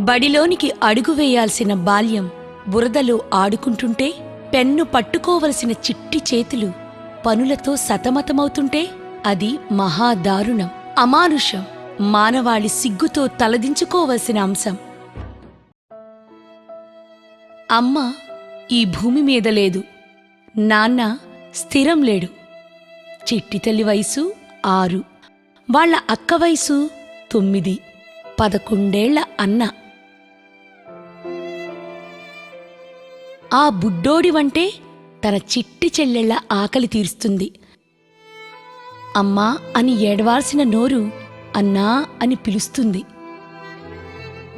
బడిలోనికి అడుగు వేయాల్సిన బాల్యం బురదలో ఆడుకుంటుంటే, పెన్ను పట్టుకోవలసిన చిట్టి చేతులు పనులతో సతమతమవుతుంటే అది మహాదారుణం, అమానుషం, మానవాళి సిగ్గుతో తలదించుకోవలసిన అంశం. అమ్మ ఈ భూమి మీద లేదు, నాన్న స్థిరం లేడు. చిట్టి తల్లి వయసు 6, వాళ్ల అక్క వయసు 9, 11 అన్న. ఆ బుడ్డోడి వంటే తన చిట్టి చెల్లెళ్ల ఆకలి తీరుస్తుంది. అమ్మా అని ఏడవాల్సిన నోరు అన్నా అని పిలుస్తుంది.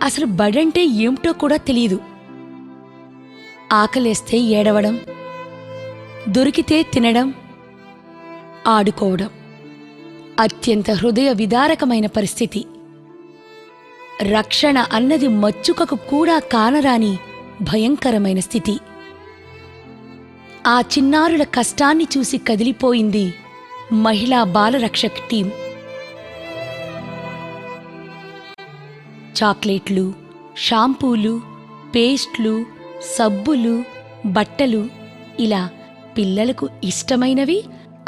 అసలు బడంటే ఏమిటో కూడా తెలియదు. ఆకలేస్తే ఏడవడం, దొరికితే తినడం, ఆడుకోవడం అత్యంత హృదయ విదారకమైన పరిస్థితి. రక్షణ అన్నది మచ్చుకకు కూడా కానరాని భయంకరమైన స్థితి. ఆ చిన్నారుల కష్టాన్ని చూసి కదిలిపోయింది మహిళా బాలరక్షక్ టీం. చాక్లెట్లు, షాంపూలు, పేస్ట్లు, సబ్బులు, బట్టలు ఇలా పిల్లలకు ఇష్టమైనవి,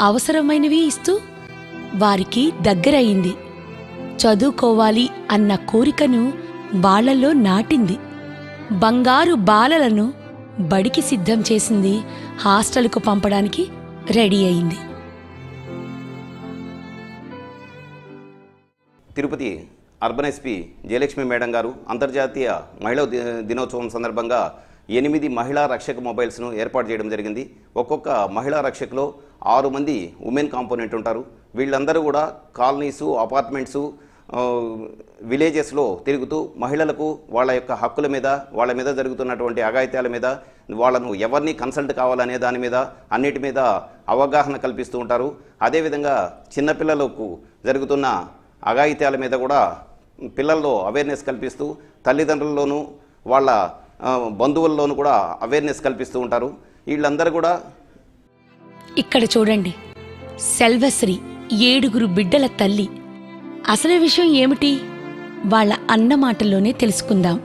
అవసరమైనవి ఇస్తూ వారికి దగ్గరయింది. చదువుకోవాలి అన్న కోరికను వాళ్లలో నాటింది. బంగారు బాలలను బడికి సిద్ధం చేసింది, హాస్టల్కు పంపడానికి రెడీ అయింది. Tirupati urban SP Jayalakshmi madam గారు అంతర్జాతీయ మహిళా దినోత్సవం సందర్భంగా 8 మహిళా రక్షక మొబైల్స్ను ఏర్పాటు చేయడం జరిగింది. ఒక్కొక్క మహిళా రక్షకులో 6 మంది ఉమెన్ కాంపోనెంట్ ఉంటారు. వీళ్ళందరూ కూడా కాలనీసు, అపార్ట్మెంట్సు, విలేజెస్లో తిరుగుతూ మహిళలకు వాళ్ళ యొక్క హక్కుల మీద, వాళ్ళ మీద జరుగుతున్నటువంటి అఘాయిత్యాల మీద, వాళ్ళను ఎవరిని కన్సల్ట్ కావాలనే దాని మీద అన్నిటి మీద అవగాహన కల్పిస్తూ ఉంటారు. అదేవిధంగా చిన్నపిల్లలకు జరుగుతున్న అఘాయిత్యాల మీద కూడా పిల్లల్లో అవేర్నెస్ కల్పిస్తూ, తల్లిదండ్రుల్లోనూ వాళ్ళ బంధువుల్లోనూ కూడా అవేర్నెస్ కల్పిస్తూ ఉంటారు. వీళ్ళందరూ కూడా ఇక్కడ చూడండి, సెల్వశ్రీ 7 బిడ్డల తల్లి. అసలు విషయం ఏమిటి వాళ్ళ అన్న మాటల్లోనే తెలుసుకుందాం.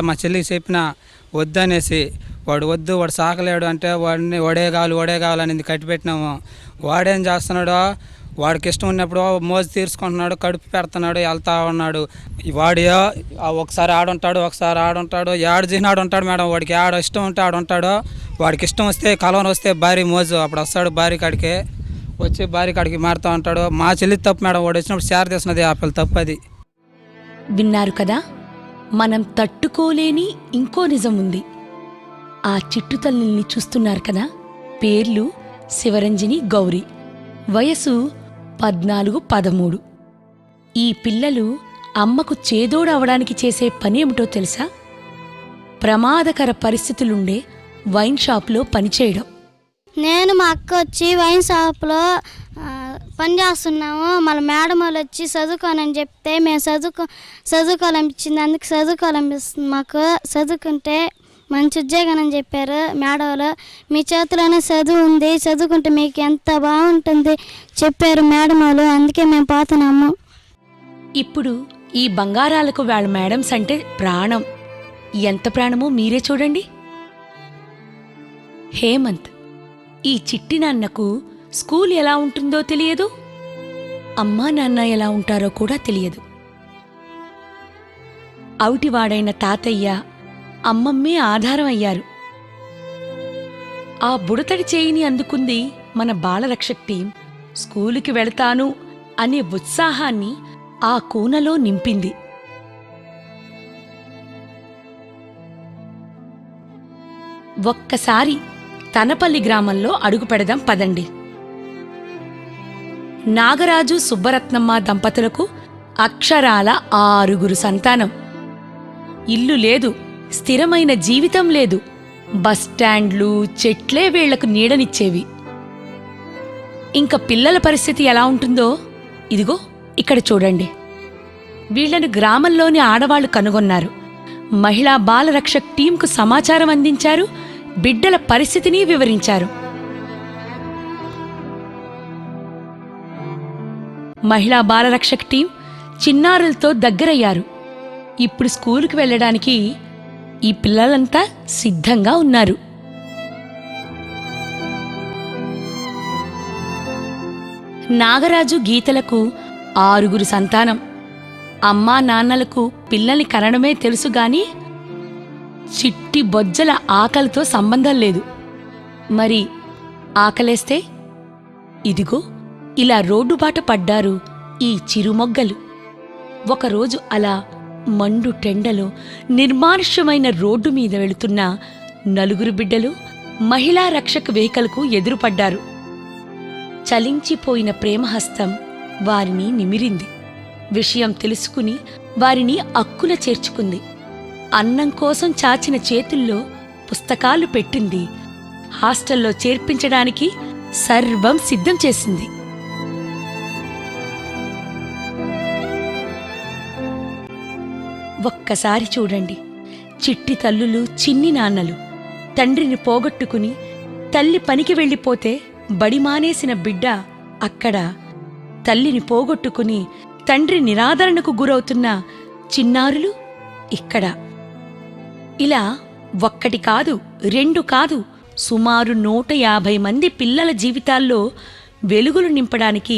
మా చెల్లికి చెప్పిన వద్దనేసి, వాడు వద్దు, వాడు సాకలేడు అంటే వాడిని వడే కావాలనేది కట్టిపెట్టినాము. వాడేం చేస్తున్నాడో, వాడికి ఇష్టం ఉన్నప్పుడు మోజు తీర్చుకుంటున్నాడు, కడుపు పెడుతున్నాడు, వెళ్తా ఉన్నాడు. వాడు ఒకసారి ఆడుంటాడు, ఒకసారి ఆడుంటాడు, ఏడు జినాడు ఉంటాడు మేడం. వాడికి ఆడ ఇష్టం ఉంటే ఆడుంటాడు. వాడికి ఇష్టం వస్తే కలవని వస్తే భారీ మోజు, అప్పుడు వస్తాడు భారీ కాడికి, వచ్చి భారీ కాడికి మారుతూ ఉంటాడు. మా చెల్లి తప్పు మేడం, వాడు వచ్చినప్పుడు షేర్ చేసినది ఆ పిల్ల తప్పు. అది విన్నారు కదా, మనం తట్టుకోలేని ఇంకో నిజం ఉంది. ఆ చిట్టు తల్లిని చూస్తున్నారు కదా, పేర్లు శివరంజని, గౌరీ, వయసు 14, 13. ఈ పిల్లలు అమ్మకు చేదోడు అవడానికి చేసే పనేమిటో తెలుసా? ప్రమాదకర పరిస్థితులుండే వైన్ షాప్లో పనిచేయడం. నేను మా అక్క వచ్చి వైన్ షాప్లో పనిచేస్తున్నాము. మళ్ళీ మేడం వాళ్ళు వచ్చి చదువుకోనని చెప్తే మేము చదువుకోవాలనిపించింది, అందుకు చదువుకోవాలనిపిస్తుంది. మాకు చదువుకుంటే మంచి ఉద్యోగం అని చెప్పారు మేడం వాళ్ళు. మీ చేతిలోనే చదువు ఉంది, చదువుకుంటే మీకు ఎంత బాగుంటుంది చెప్పారు మేడం వాళ్ళు, అందుకే మేము పోతున్నాము. ఇప్పుడు ఈ బంగారాలకు వాళ్ళ మేడమ్స్ అంటే ప్రాణం. ఎంత ప్రాణమో మీరే చూడండి. హేమంత్, ఈ చిట్టి నాన్నకు స్కూల్ ఎలా ఉంటుందో తెలియదు, అమ్మా నాన్న ఎలా ఉంటారో కూడా తెలియదు. అవుటివాడైన తాతయ్య, అమ్మమ్మే ఆధారం అయ్యారు. ఆ బుడతడి చేయిని అందుకుంది మన బాలరక్షక్ టీం. స్కూలుకి వెళతాను అనే ఉత్సాహాన్ని ఆ కూనలో నింపింది. ఒక్కసారి తనపల్లి గ్రామంలో అడుగు పెడదాం పదండి. నాగరాజు, సుబ్బరత్నమ్మ దంపతులకు అక్షరాల 6 సంతానం. ఇల్లు లేదు, స్థిరమైన జీవితం లేదు. బస్టాండ్లు, చెట్లే వీళ్లకు నీడనిచ్చేవి. ఇంక పిల్లల పరిస్థితి ఎలా ఉంటుందో ఇదిగో ఇక్కడ చూడండి. వీళ్లను గ్రామంలోని ఆడవాళ్లు కనుగొన్నారు. మహిళా బాలరక్షక్ టీంకు సమాచారం అందించారు, బిడ్డల పరిస్థితిని వివరించారు. మహిళా బాలరక్షక్ టీం చిన్నారులతో దగ్గరయ్యారు. ఇప్పుడు స్కూలుకి వెళ్ళడానికి ఈ పిల్లలంతా సిద్ధంగా ఉన్నారు. నాగరాజు గీతలకు 6 సంతానం. అమ్మా నాన్నలకు పిల్లల్ని కనడమే తెలుసుగాని చిట్టి బొజ్జల ఆకలితో సంబంధం లేదు. మరి ఆకలేస్తే ఇదిగో ఇలా రోడ్డుబాట పడ్డారు ఈ చిరుమొగ్గలు. ఒకరోజు అలా మండు టెండలో నిర్మానుష్యమైన రోడ్డు మీద వెళుతున్న 4 బిడ్డలు మహిళా రక్షక వెహికల్కు ఎదురుపడ్డారు. చలించిపోయిన ప్రేమహస్తం వారిని నిమిరింది. విషయం తెలుసుకుని వారిని అక్కున చేర్చుకుంది. అన్నం కోసం చాచిన చేతుల్లో పుస్తకాలు పెట్టింది. హాస్టల్లో చేర్పించడానికి సర్వం సిద్ధం చేసింది. ఒక్కసారి చూడండి, చిట్టి తల్లులు, చిన్ని నాన్నలు తండ్రిని పోగొట్టుకుని తల్లి పనికి వెళ్ళిపోతే బడి మానేసిన బిడ్డ అక్కడ, తల్లిని పోగొట్టుకుని తండ్రి నిరాదరణకు గురవుతున్న చిన్నారులు ఇక్కడ. ఇలా 1 కాదు 2 కాదు, సుమారు 150 మంది పిల్లల జీవితాల్లో వెలుగులు నింపడానికి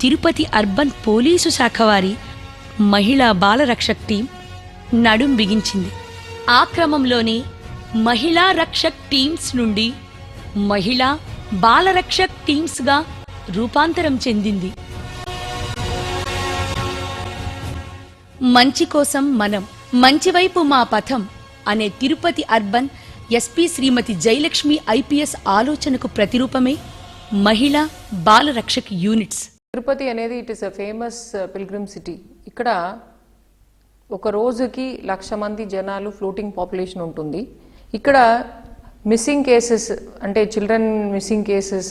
తిరుపతి అర్బన్ పోలీసు శాఖ వారి మహిళా బాలరక్షక్ టీం నడుం బిగించింది. ఆ క్రమంలోనే మహిళా రక్షక్ టీమ్స్ నుండి మహిళా బాలరక్షక్ టీమ్స్గా రూపాంతరం చెందింది. మంచి కోసం మనం, మంచివైపు మా పథం అనే తిరుపతి అర్బన్ ఎస్పీ శ్రీమతి జయలక్ష్మి ఐపీఎస్ ఆలోచనకు ప్రతిరూపమే మహిళా బాలరక్షక్ యూనిట్స్. తిరుపతి అనేది it is a famous pilgrim city. ఇక్కడ ఒక రోజుకి 1,00,000 మంది జనాలు ఫ్లోటింగ్ పాపులేషన్ ఉంటుంది. ఇక్కడ మిస్సింగ్ కేసెస్ అంటే చిల్డ్రన్ మిస్సింగ్ కేసెస్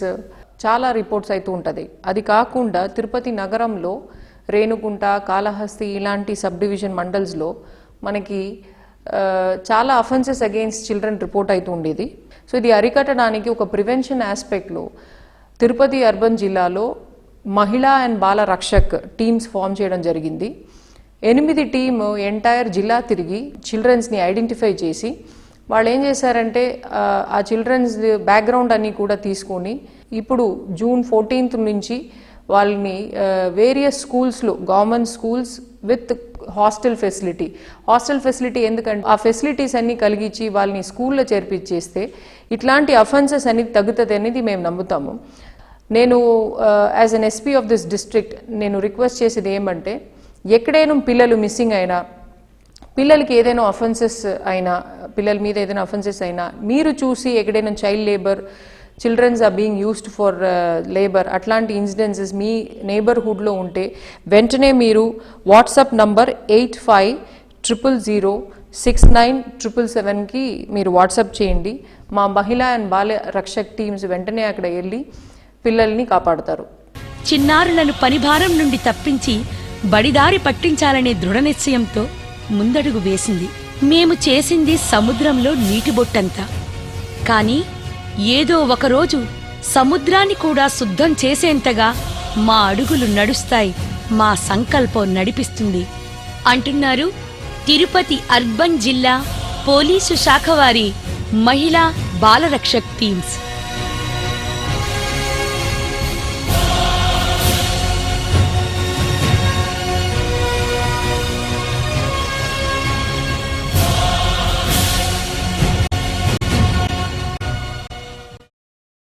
చాలా రిపోర్ట్స్ అవుతూ ఉంటుంది. అది కాకుండా తిరుపతి నగరంలో రేణుగుంట, కాళహస్తి ఇలాంటి సబ్ డివిజన్ మండల్స్లో మనకి చాలా అఫెన్సెస్ అగెయిన్స్ట్ చిల్డ్రన్ రిపోర్ట్ అవుతూ ఉండేది. సో ఇది అరికట్టడానికి ఒక ప్రివెన్షన్ ఆస్పెక్ట్లో తిరుపతి అర్బన్ జిల్లాలో Mahila and Bala Rakshak teams form చేయడం జరిగింది. 8 టీమ్ ఎంటైర్ జిల్లా తిరిగి చిల్డ్రన్స్ని ఐడెంటిఫై చేసి వాళ్ళు ఏం చేశారంటే ఆ చిల్డ్రన్స్ బ్యాక్గ్రౌండ్ అన్నీ కూడా తీసుకొని ఇప్పుడు జూన్ 14th నుంచి వాళ్ళని వేరియస్ స్కూల్స్లో, government schools with hostel facility ఎందుకంటే ఆ ఫెసిలిటీస్ అన్నీ కలిగించి వాళ్ళని స్కూల్లో చేర్పించేస్తే ఇట్లాంటి అఫెన్సెస్ అనేది తగ్గుతుంది అనేది మేము నమ్ముతాము. నేను as an SP of this district నేను రిక్వెస్ట్ చేసేది ఏమంటే, ఎక్కడైనా పిల్లలు మిస్సింగ్ అయినా, పిల్లలకి ఏదైనా అఫెన్సెస్ అయినా, పిల్లల మీద ఏదైనా అఫెన్సెస్ అయినా మీరు చూసి ఎక్కడైనా child labour, children's are being used for labour అట్లాంటి ఇన్సిడెన్సెస్ మీ నేబర్హుడ్లో ఉంటే వెంటనే మీరు వాట్సాప్ నంబర్ 8500069777కి మీరు వాట్సాప్ చేయండి. మా మహిళా అండ్ బాల రక్షక్ టీమ్స్ వెంటనే అక్కడ వెళ్ళి పిల్లల్ని కాపాడతారు. చిన్నారులను పనిభారం నుండి తప్పించి బడిదారి పట్టించాలనే దృఢ నిశ్చయంతో ముందడుగు వేసింది. మేము చేసింది సముద్రంలో నీటిబొట్టంతా. కానీ ఏదో ఒకరోజు సముద్రాన్ని కూడా శుద్ధం చేసేంతగా మా అడుగులు నడుస్తాయి, మా సంకల్పం నడిపిస్తుంది అంటున్నారు తిరుపతి అర్బన్ జిల్లా పోలీసు శాఖ వారి మహిళా బాలరక్షక్ టీమ్స్.